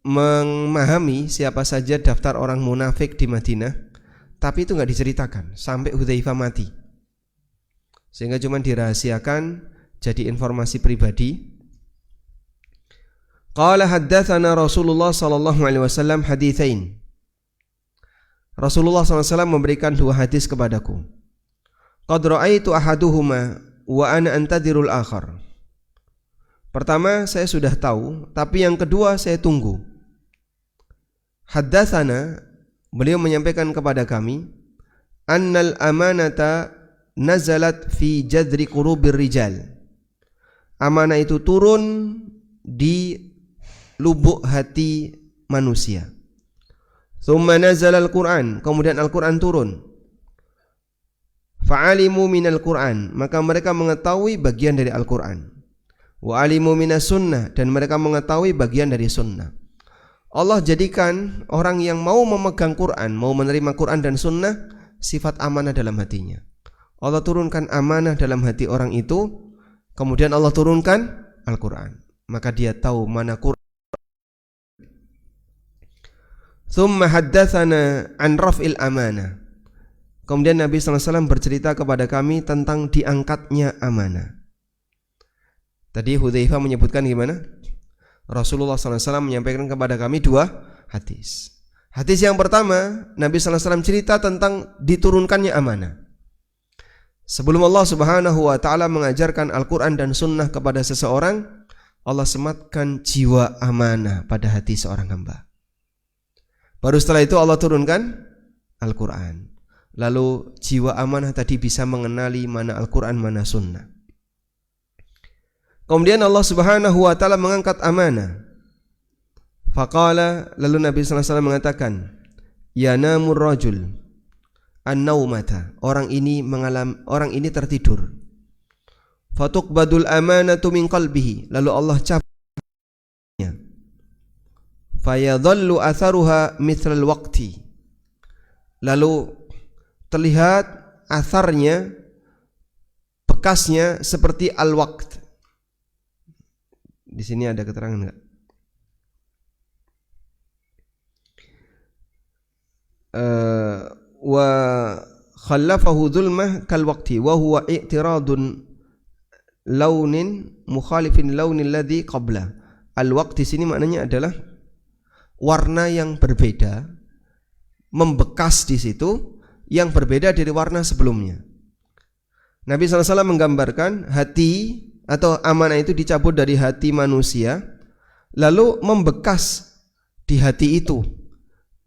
memahami siapa saja daftar orang munafik di Madinah, tapi itu enggak diceritakan sampai Hudzaifah mati. Sehingga cuma dirahasiakan jadi informasi pribadi. Qala haddatsana Rasulullah sallallahu alaihi wasallam haditsain. Rasulullah sallallahu alaihi wasallam memberikan dua hadis kepadaku. Qad ra'aitu ahaduhuma wa ana antadirul akhar. Pertama saya sudah tahu, tapi yang kedua saya tunggu. Haddatsana, beliau menyampaikan kepada kami, annal amanata nazalat fi jadri qulubir rijal. Amanah itu turun di lubuk hati manusia. Tsumma nazala al-Qur'an, kemudian Al-Qur'an turun. Fa'alimu minal Qur'an, maka mereka mengetahui bagian dari Al-Qur'an. Wa alimu minas sunnah, dan mereka mengetahui bagian dari sunnah. Allah jadikan orang yang mau memegang Quran, mau menerima Quran dan sunnah, sifat amanah dalam hatinya. Allah turunkan amanah dalam hati orang itu, kemudian Allah turunkan Al-Quran, maka dia tahu mana Quran. Tsumma haddatsana an raf'il amanah. Kemudian Nabi sallallahu alaihi wasallam bercerita kepada kami tentang diangkatnya amanah. Tadi Hudzaifah menyebutkan gimana? Rasulullah SAW menyampaikan kepada kami dua hadis. Hadis yang pertama, Nabi SAW cerita tentang diturunkannya amanah. Sebelum Allah Subhanahu wa ta'ala mengajarkan Al-Quran dan Sunnah kepada seseorang, Allah sematkan jiwa amanah pada hati seorang hamba. Baru setelah itu Allah turunkan Al-Quran. Lalu jiwa amanah tadi bisa mengenali mana Al-Quran, mana Sunnah. Kemudian Allah Subhanahu wa ta'ala mengangkat amanah. Faqala, lalu Nabi sallallahu alaihi wasallam mengatakan, yanamur rajul an-naumata, orang ini tertidur. Fatuqbadul amanatu min qalbihi, lalu Allah cabutnya. Fayadhallu atharuha mithlal waqti, lalu terlihat atharnya, bekasnya seperti al-waqt. Di sini ada keterangan enggak? Wa khallafahu dzulmah kal waqti wa huwa i'tiradun launin mukhalifin launil ladzi qabla. Al waqt di sini maknanya adalah warna yang berbeda, membekas di situ yang berbeda dari warna sebelumnya. Nabi SAW menggambarkan hati atau amanah itu dicabut dari hati manusia, lalu membekas di hati itu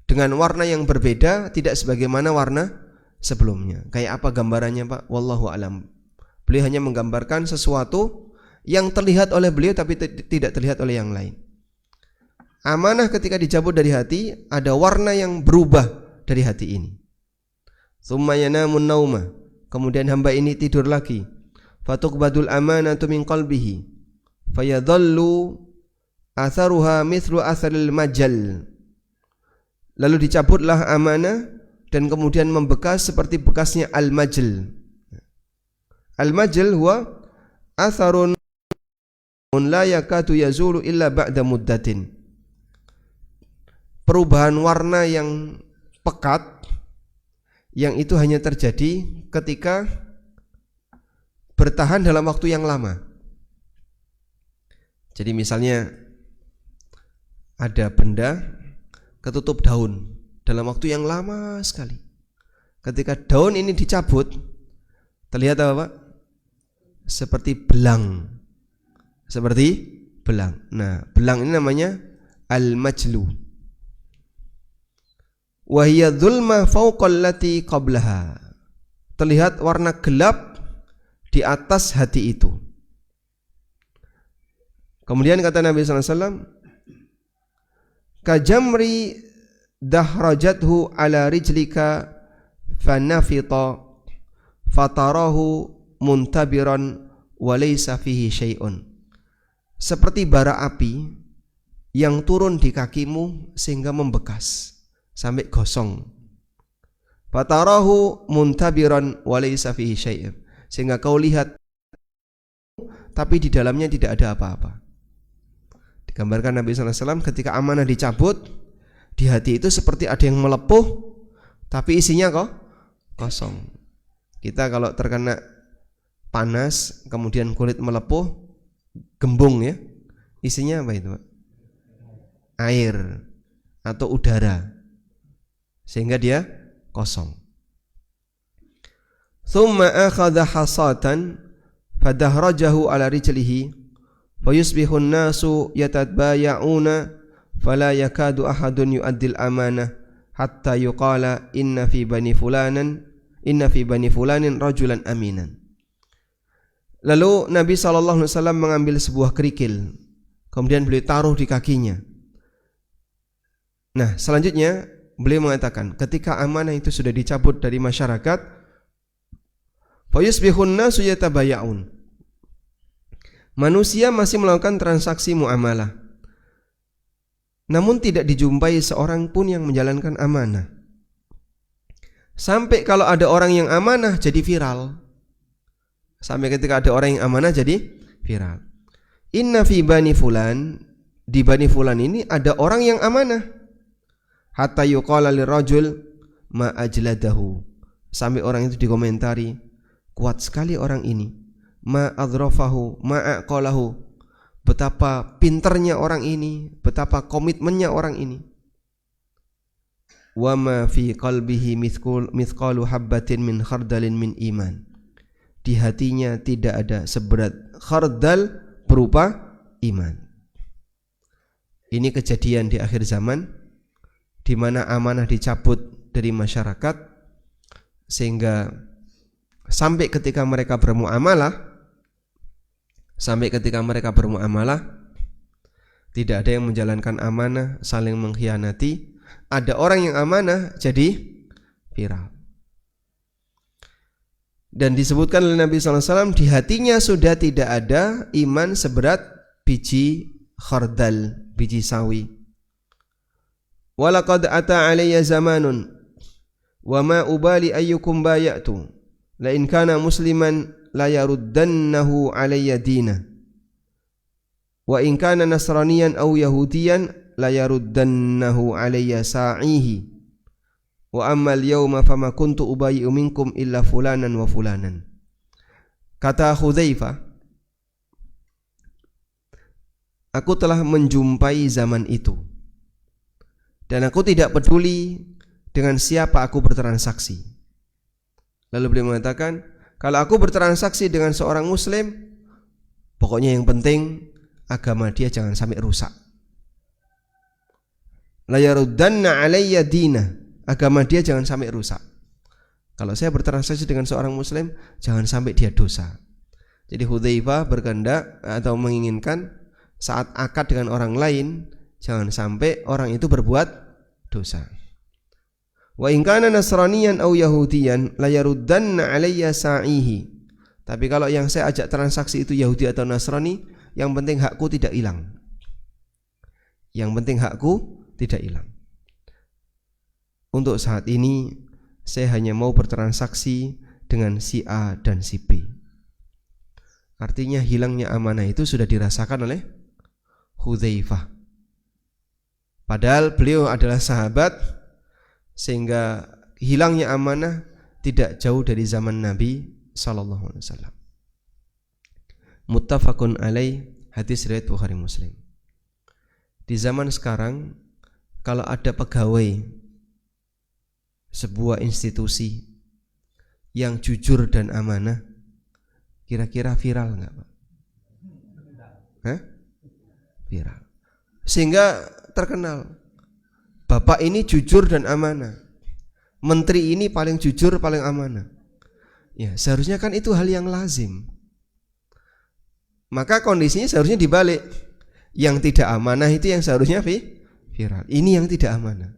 dengan warna yang berbeda, tidak sebagaimana warna sebelumnya. Kayak apa gambarannya, Pak? Wallahu alam. Beliau hanya menggambarkan sesuatu yang terlihat oleh beliau tapi tidak terlihat oleh yang lain. Amanah ketika dicabut dari hati, ada warna yang berubah dari hati ini. Tsumma yanamun nauma, kemudian hamba ini tidur lagi. Fatuqbadul amanatu min qalbihi fayadhallu atharuha mithlu atharil majal, lalu dicabutlah amanah dan kemudian membekas seperti bekasnya al-majl. Al-majl huwa atharun la yakatu yazulu illa ba'da muddatin, perubahan warna yang pekat yang itu hanya terjadi ketika bertahan dalam waktu yang lama. Jadi misalnya ada benda ketutup daun dalam waktu yang lama sekali, ketika daun ini dicabut, terlihat apa Pak? Seperti belang. Seperti belang. Nah, belang ini namanya al-majlu. Wa hiya dhulma fawqa allati qablaha. Terlihat warna gelap di atas hati itu. Kemudian kata Nabi sallallahu alaihi wasallam, kajamri dahrajathu ala rijlika fanafita fatarahu muntabiran wa laysa fihi syai'un. Seperti bara api yang turun di kakimu sehingga membekas sampai gosong. Fatarahu muntabiran wa laysa fihi syai'un. Sehingga kau lihat tapi di dalamnya tidak ada apa-apa. Digambarkan Nabi sallallahu alaihi wasallam ketika amanah dicabut, di hati itu seperti ada yang melepuh tapi isinya kosong. Kita kalau terkena panas kemudian kulit melepuh, gembung ya, isinya apa itu Pak? Air atau udara, sehingga dia kosong. Thumma akhadha hasatan fadahrajahu ala rijlihi fayusbihun nasu yatadbaya'una fala yakadu ahadun yu'addil amanah hatta yuqala inna fi bani fulanin rajulan aminan. Lalu Nabi SAW mengambil sebuah kerikil, kemudian beliau taruh di kakinya. Nah, selanjutnya beliau mengatakan, ketika amanah itu sudah dicabut dari masyarakat, fayusbihun nasu yatabaya'un. Manusia masih melakukan transaksi muamalah, namun tidak dijumpai seorang pun yang menjalankan amanah. Sampai kalau ada orang yang amanah jadi viral. Sampai ketika ada orang yang amanah jadi viral. Inna fi bani fulan, di bani fulan ini ada orang yang amanah. Hatta yuqala lirajul ma ajladahu. Sampai orang itu dikomentari, kuat sekali orang ini. Ma adrofahu, ma aqalahu. Betapa pinternya orang ini, betapa komitmennya orang ini. Wa ma fi qalbihi mithqalu habbatin min khardalin min iman. Di hatinya tidak ada seberat khardal berupa iman. Ini kejadian di akhir zaman, di mana amanah dicabut dari masyarakat, sehingga sampai ketika mereka bermuamalah, tidak ada yang menjalankan amanah, saling mengkhianati. Ada orang yang amanah jadi viral. Dan disebutkan oleh Nabi SAW, di hatinya sudah tidak ada iman seberat biji khardal, biji sawi. Walaqad ata alayya zamanun wa ma ubali ayyukum bayatu la in kana musliman la yaruddannahu alayya dina wa in kana nasraniyan aw yahudiyan la yaruddannahu alayya sa'ihi wa ammal yawma fama kuntu ubayyi'u minkum illa fulanan wa fulanan. Kata Hudzaifah, aku telah menjumpai zaman itu dan aku tidak peduli dengan siapa aku bertransaksi. Lalu beliau mengatakan, kalau aku bertransaksi dengan seorang muslim, pokoknya yang penting agama dia jangan sampai rusak. La yaruddanna alayya dina, agama dia jangan sampai rusak. Kalau saya bertransaksi dengan seorang muslim, jangan sampai dia dosa. Jadi Hudzaifah berkehendak atau menginginkan saat akad dengan orang lain, jangan sampai orang itu berbuat dosa. Wa in kana nasraniyan aw yahudiyan la yaruddanna alayya sa'ihi. Tapi kalau yang saya ajak transaksi itu Yahudi atau Nasrani, yang penting hakku tidak hilang. Yang penting hakku tidak hilang. Untuk saat ini saya hanya mau bertransaksi dengan si A dan si B. Artinya hilangnya amanah itu sudah dirasakan oleh Hudzaifah. Padahal beliau adalah sahabat, sehingga hilangnya amanah tidak jauh dari zaman Nabi sallallahu alaihi wasallam. Muttafaqun alaih, hadis riwayat Bukhari Muslim. Di zaman sekarang, kalau ada pegawai sebuah institusi yang jujur dan amanah, kira-kira viral nggak Pak? Hah? Viral. Sehingga terkenal, Bapak ini jujur dan amanah, menteri ini paling jujur, paling amanah. Ya, seharusnya kan itu hal yang lazim. Maka kondisinya seharusnya dibalik. Yang tidak amanah itu yang seharusnya viral. Ini yang tidak amanah.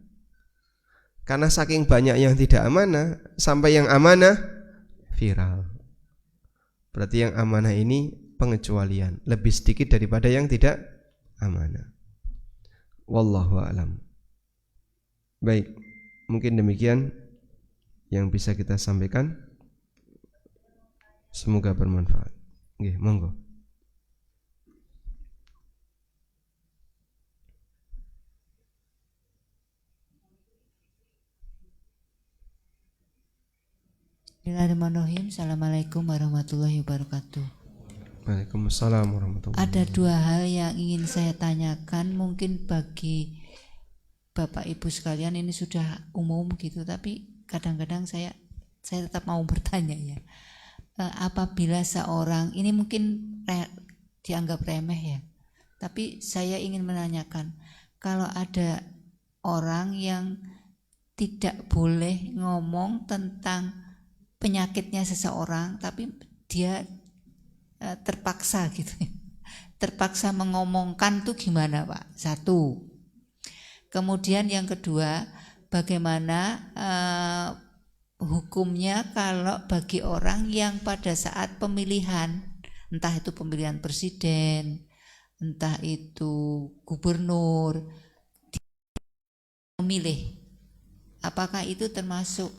Karena saking banyak yang tidak amanah, sampai yang amanah viral. Berarti yang amanah ini pengecualian, lebih sedikit daripada yang tidak amanah. Wallahu a'lam. Baik, mungkin demikian yang bisa kita sampaikan. Semoga bermanfaat. Nggih, monggo. Bismillahirrahmanirrahim. Assalamualaikum warahmatullahi wabarakatuh. Waalaikumsalam warahmatullahi wabarakatuh. Ada dua hal yang ingin saya tanyakan, mungkin bagi Bapak Ibu sekalian ini sudah umum gitu, tapi kadang-kadang saya tetap mau bertanya ya. Apabila seorang, ini mungkin dianggap remeh ya, tapi saya ingin menanyakan, kalau ada orang yang tidak boleh ngomong tentang penyakitnya seseorang, tapi dia terpaksa gitu, terpaksa mengomongkan tuh gimana Pak? Satu. Kemudian yang kedua, bagaimana hukumnya kalau bagi orang yang pada saat pemilihan, entah itu pemilihan presiden, entah itu gubernur, memilih, apakah itu termasuk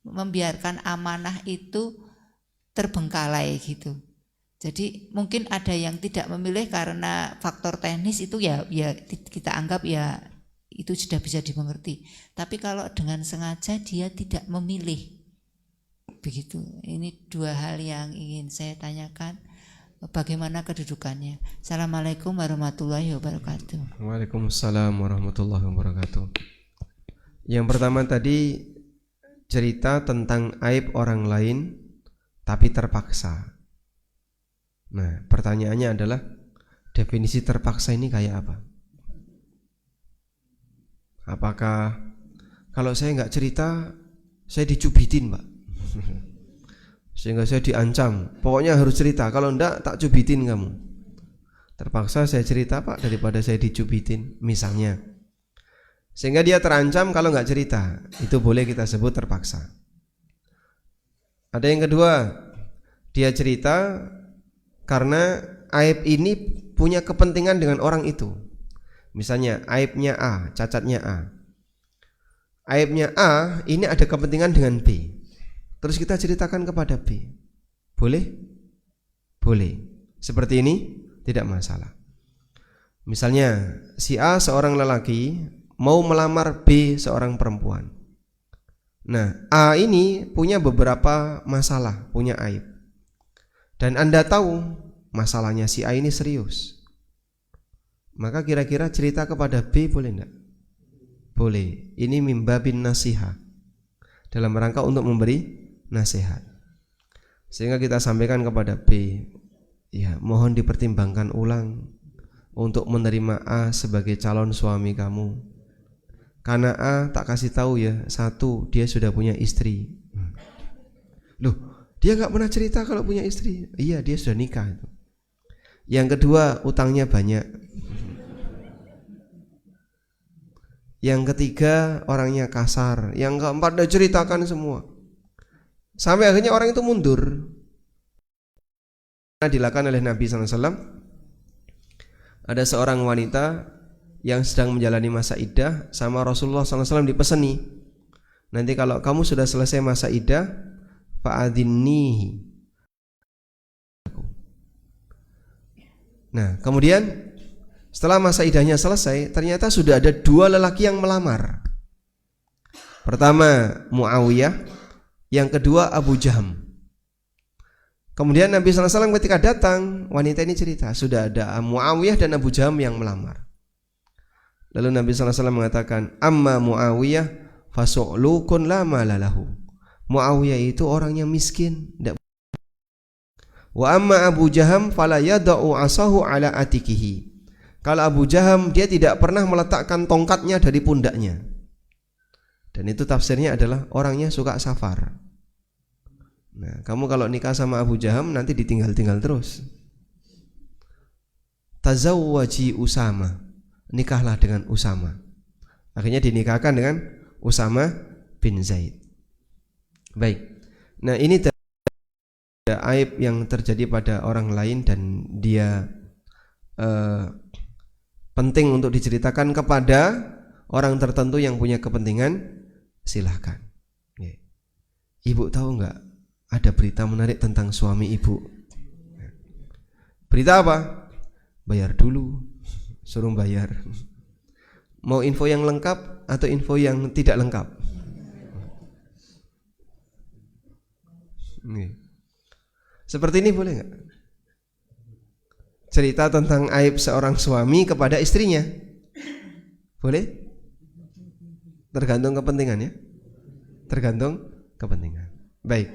membiarkan amanah itu terbengkalai gitu. Jadi mungkin ada yang tidak memilih karena faktor teknis itu ya kita anggap ya itu sudah bisa dimengerti. Tapi kalau dengan sengaja dia tidak memilih, begitu. Ini dua hal yang ingin saya tanyakan. Bagaimana kedudukannya? Assalamualaikum warahmatullahi wabarakatuh. Waalaikumsalam warahmatullahi wabarakatuh. Yang pertama tadi cerita tentang aib orang lain tapi terpaksa. Nah, pertanyaannya adalah definisi terpaksa ini kayak apa? Apakah kalau saya nggak cerita saya dicubitin Pak? Sehingga saya diancam, pokoknya harus cerita, kalau enggak tak cubitin kamu. Terpaksa saya cerita Pak daripada saya dicubitin misalnya. Sehingga dia terancam kalau enggak cerita, itu boleh kita sebut terpaksa. Ada yang kedua, dia cerita karena aib ini punya kepentingan dengan orang itu. Misalnya aibnya A, cacatnya A. Aibnya A ini ada kepentingan dengan B. Terus kita ceritakan kepada B. Boleh? Boleh. Seperti ini tidak masalah. Misalnya si A seorang lelaki mau melamar B seorang perempuan. Nah, A ini punya beberapa masalah, punya aib. Dan Anda tahu masalahnya si A ini serius. Maka kira-kira cerita kepada B boleh enggak? Boleh. Ini mimbabin nasihat, dalam rangka untuk memberi nasihat. Sehingga kita sampaikan kepada B, ya mohon dipertimbangkan ulang untuk menerima A sebagai calon suami kamu. Karena A tak kasih tahu ya, satu, dia sudah punya istri. Loh, dia gak pernah cerita kalau punya istri. Iya, dia sudah nikah itu. Yang kedua, utangnya banyak. Yang ketiga, orangnya kasar. Yang keempat, dia ceritakan semua. Sampai akhirnya orang itu mundur. Dilakukan oleh Nabi SAW. Ada seorang wanita yang sedang menjalani masa iddah, sama Rasulullah SAW dipeseni, nanti kalau kamu sudah selesai masa iddah, fa'adhinnihi. Nah, kemudian setelah masa iddahnya selesai, ternyata sudah ada dua lelaki yang melamar. Pertama Muawiyah, yang kedua Abu Jaham. Kemudian Nabi SAW ketika datang, wanita ini cerita sudah ada Muawiyah dan Abu Jaham yang melamar. Lalu Nabi SAW mengatakan, amma Muawiyah fasu'lukun la malalahu. Muawiyah itu orangnya miskin, tidak. Wa amma Abu Jaham fala yada'u asahu ala atikihi. Kalau Abu Jaham, dia tidak pernah meletakkan tongkatnya dari pundaknya. Dan itu tafsirnya adalah orangnya suka safar. Nah, kamu kalau nikah sama Abu Jaham nanti ditinggal-tinggal terus. Tazawwaji Usama, nikahlah dengan Usama. Akhirnya dinikahkan dengan Usama bin Zaid. Baik. Nah, ini ada aib yang terjadi pada orang lain dan dia penting untuk diceritakan kepada orang tertentu yang punya kepentingan, silahkan. Ibu tahu nggak ada berita menarik tentang suami ibu? Berita apa? Bayar dulu, suruh bayar. Mau info yang lengkap atau info yang tidak lengkap? Seperti ini boleh nggak? Cerita tentang aib seorang suami kepada istrinya, boleh? Tergantung kepentingan ya. Tergantung kepentingan. Baik.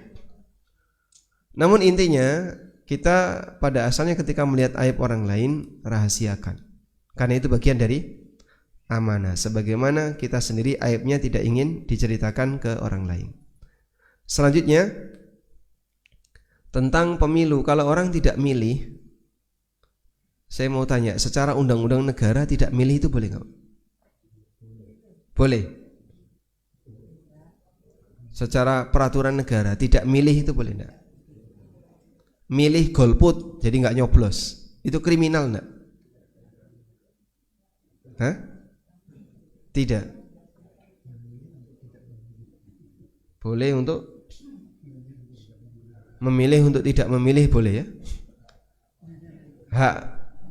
Namun intinya kita pada asalnya ketika melihat aib orang lain, rahasiakan. Karena itu bagian dari amanah. Sebagaimana kita sendiri aibnya tidak ingin diceritakan ke orang lain. Selanjutnya tentang pemilu. Kalau orang tidak milih, saya mau tanya, secara undang-undang negara tidak milih itu boleh nggak? Boleh. Secara peraturan negara tidak milih itu boleh nggak? Milih golput jadi nggak nyoblos, itu kriminal nggak? Hah? Tidak. Boleh untuk memilih, untuk tidak memilih boleh ya. Hak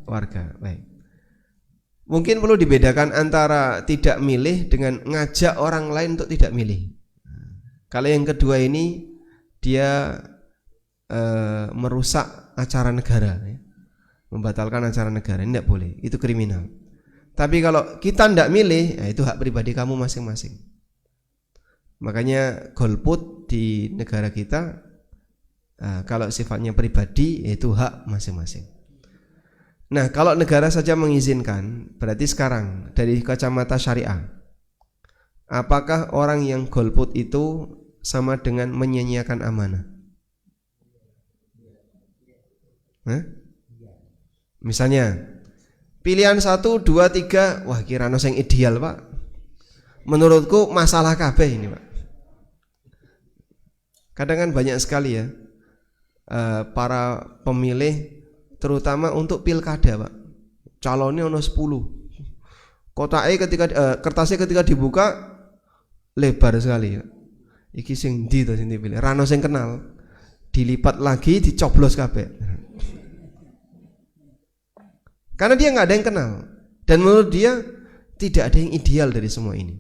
warga. Baik. Mungkin perlu dibedakan antara tidak milih dengan ngajak orang lain untuk tidak milih. Kalau yang kedua ini dia merusak acara negara ya. Membatalkan acara negara, ini tidak boleh, itu kriminal. Tapi kalau kita tidak milih, ya itu hak pribadi kamu masing-masing. Makanya golput di negara kita kalau sifatnya pribadi itu hak masing-masing. Nah, kalau negara saja mengizinkan, berarti sekarang dari kacamata syariah, apakah orang yang golput itu sama dengan menyia-nyiakan amanah? Misalnya pilihan 1, 2, 3, wah kirana yang ideal pak, menurutku masalah kabeh ini pak. Kadang kan banyak sekali ya para pemilih, terutama untuk pilkada pak, calonnya ono 10, kotaknya ketika kertasnya ketika dibuka lebar sekali ya. Iki sing ndi to sing dipilih, rano sing kenal, dilipat lagi dicoblos kabeh. Karena dia nggak ada yang kenal dan menurut dia tidak ada yang ideal dari semua ini.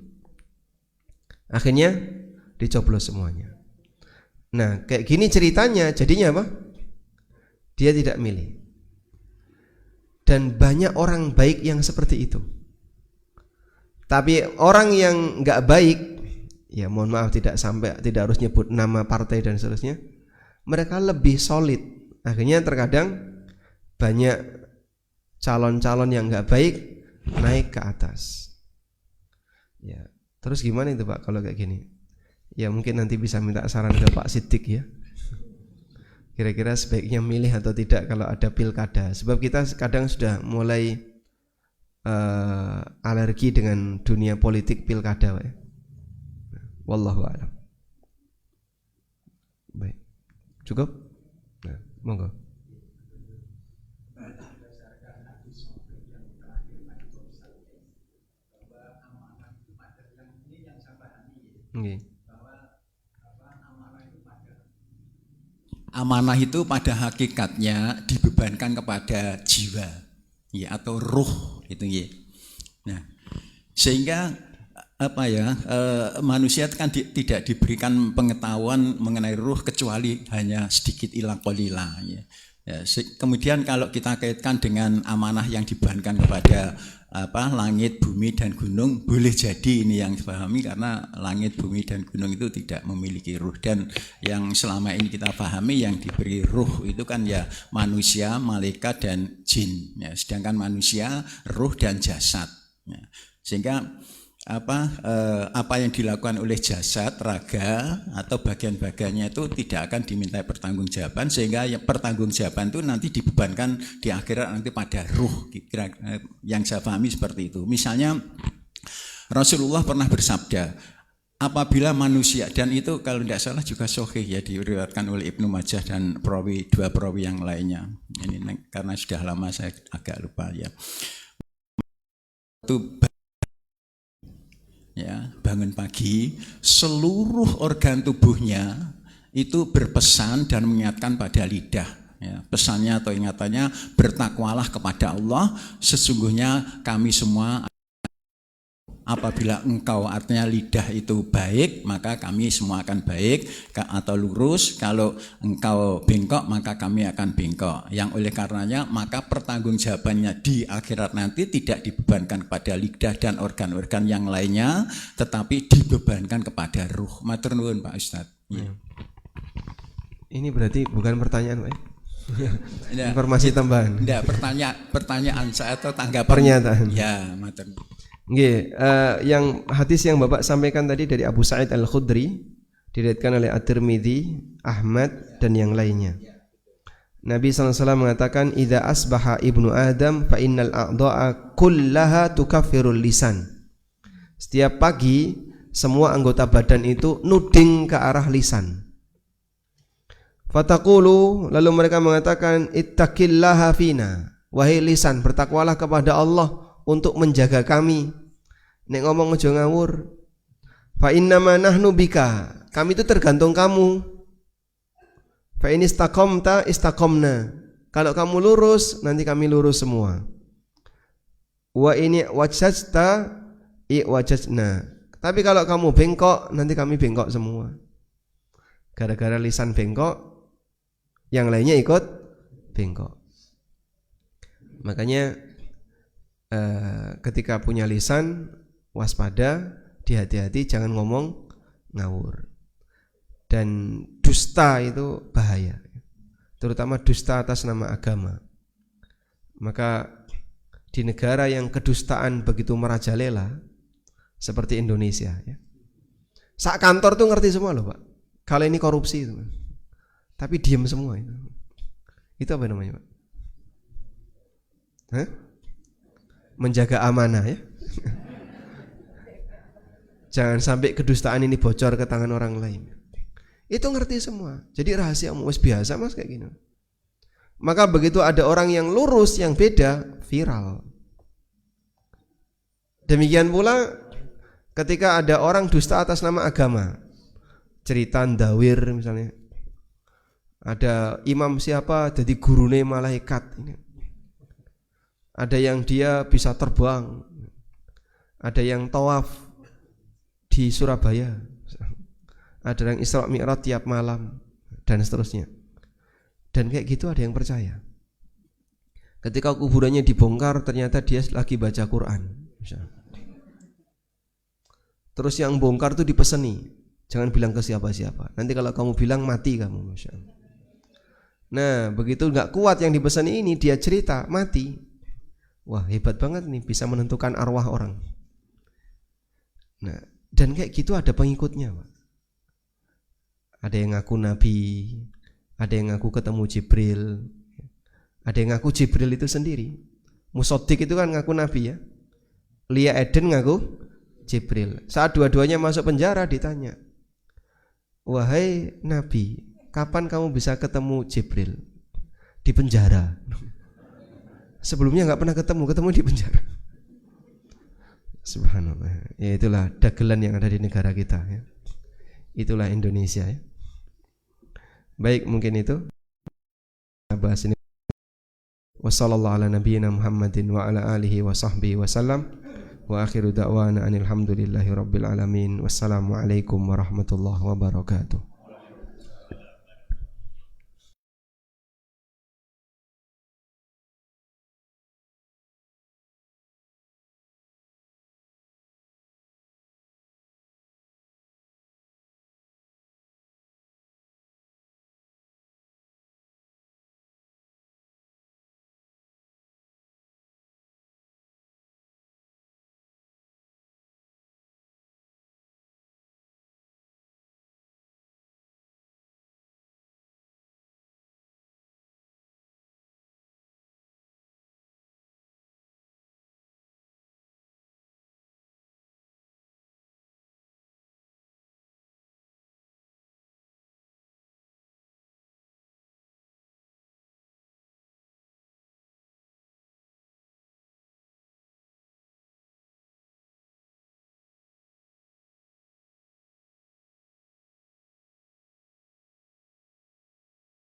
Akhirnya dicoblos semuanya. Nah, kayak gini ceritanya, jadinya apa? Dia tidak milih. Dan banyak orang baik yang seperti itu. Tapi orang yang nggak baik, ya mohon maaf tidak harus nyebut nama partai dan seterusnya, mereka lebih solid. Akhirnya terkadang banyak calon-calon yang nggak baik naik ke atas. Ya, terus gimana itu Pak kalau kayak gini? Ya mungkin nanti bisa minta saran ke Pak Siddiq ya. Kira-kira sebaiknya milih atau tidak kalau ada pilkada. Sebab kita kadang sudah mulai alergi dengan dunia politik pilkada Pak ya. Wallahu a'lam. Baik. Cukup? Nah, monggo. Okay. Amanah itu pada hakikatnya dibebankan kepada jiwa ya, atau ruh itu ya. Nah, sehingga manusia kan tidak diberikan pengetahuan mengenai ruh kecuali hanya sedikit ilang qalila ya. Ya, kemudian kalau kita kaitkan dengan amanah yang dibebankan kepada langit, bumi dan gunung, boleh jadi ini yang dipahami karena langit, bumi dan gunung itu tidak memiliki ruh, dan yang selama ini kita pahami yang diberi ruh itu kan ya manusia, malaikat dan jin. Ya, sedangkan manusia ruh dan jasad. Ya, sehingga apa yang dilakukan oleh jasad, raga atau bagian-bagiannya itu tidak akan dimintai pertanggungjawaban, sehingga pertanggungjawaban itu nanti dibebankan di akhirat nanti pada ruh. Yang saya pahami seperti itu. Misalnya Rasulullah pernah bersabda, apabila manusia, dan itu kalau tidak salah juga sahih ya, diriwayatkan oleh Ibnu Majah dan dua perawi yang lainnya. Ini karena sudah lama saya agak lupa ya. Itu ya, bangun pagi, seluruh organ tubuhnya itu berpesan dan mengingatkan pada lidah. Ya, pesannya atau ingatannya, bertakwalah kepada Allah, sesungguhnya kami semua, apabila engkau, artinya lidah itu baik, maka kami semua akan baik atau lurus. Kalau engkau bengkok, maka kami akan bengkok. Yang oleh karenanya, maka pertanggungjawabannya di akhirat nanti tidak dibebankan kepada lidah dan organ-organ yang lainnya, tetapi dibebankan kepada ruh. Matur nuwun Pak Ustadz. Ya. Ini berarti bukan pertanyaan, Pak. Informasi tambahan. Tidak, pertanyaan saya atau tanggapan. Pernyataan. Ya, matur nuwun. Nggih, yang hadis yang Bapak sampaikan tadi dari Abu Sa'id Al-Khudri diriwayatkan oleh At-Tirmidzi, Ahmad dan yang lainnya. Nabi SAW mengatakan, "Idza asbaha ibnu Adam fa innal a'dha'a kullaha tukaffirul lisan." Setiap pagi semua anggota badan itu nuding ke arah lisan. Fataqulu, lalu mereka mengatakan, "Ittaqillaha fina." Wahai lisan, bertakwalah kepada Allah untuk menjaga kami. Nek ngomong aja ngawur. Fa innama nahnu bika, kami itu tergantung kamu. Fa in istaqamta istaqamna, kalau kamu lurus nanti kami lurus semua. Wa ini wajajta wajajna, tapi kalau kamu bengkok nanti kami bengkok semua. Gara-gara lisan bengkok, yang lainnya ikut bengkok. Makanya ketika punya lisan, waspada, hati-hati, jangan ngomong ngawur. Dan dusta itu bahaya, terutama dusta atas nama agama. Maka di negara yang kedustaan begitu merajalela seperti Indonesia ya, sak kantor tuh ngerti semua loh Pak, kalau ini korupsi itu, tapi diam semua itu. Itu apa namanya Pak? Hah? Menjaga amanah ya. Jangan sampai kedustaan ini bocor ke tangan orang lain. Itu ngerti semua. Jadi rahasia wis biasa Mas kayak gini. Maka begitu ada orang yang lurus yang beda, viral. Demikian pula ketika ada orang dusta atas nama agama. Cerita ndawir misalnya. Ada imam siapa jadi gurune malaikat ini. Ada yang dia bisa terbang, ada yang tawaf di Surabaya, ada yang Isra Mi'raj tiap malam, dan seterusnya. Dan kayak gitu ada yang percaya. Ketika kuburannya dibongkar, ternyata dia lagi baca Quran. Terus yang bongkar tuh dipeseni, jangan bilang ke siapa-siapa. Nanti kalau kamu bilang mati kamu. Nah, begitu nggak kuat yang dipeseni ini, dia cerita mati. Wah hebat banget nih, bisa menentukan arwah orang. Nah, dan kayak gitu ada pengikutnya Pak. Ada yang ngaku Nabi, ada yang ngaku ketemu Jibril, ada yang ngaku Jibril itu sendiri. Musaddiq itu kan ngaku Nabi ya. Lia Eden ngaku Jibril. Saat dua-duanya masuk penjara ditanya, "Wahai Nabi, kapan kamu bisa ketemu Jibril?" Di penjara. Sebelumnya nggak pernah ketemu di penjara. Subhanallah. Ya itulah dagelan yang ada di negara kita ya. Itulah Indonesia ya. Baik, mungkin itu bahas ini. Wassallallahu ala nabiyyina Muhammadin wa ala alihi wa sahbihi wasallam. Wa akhiru da'wana anil hamdulillahi rabbil alamin. Wassalamualaikum warahmatullahi wabarakatuh.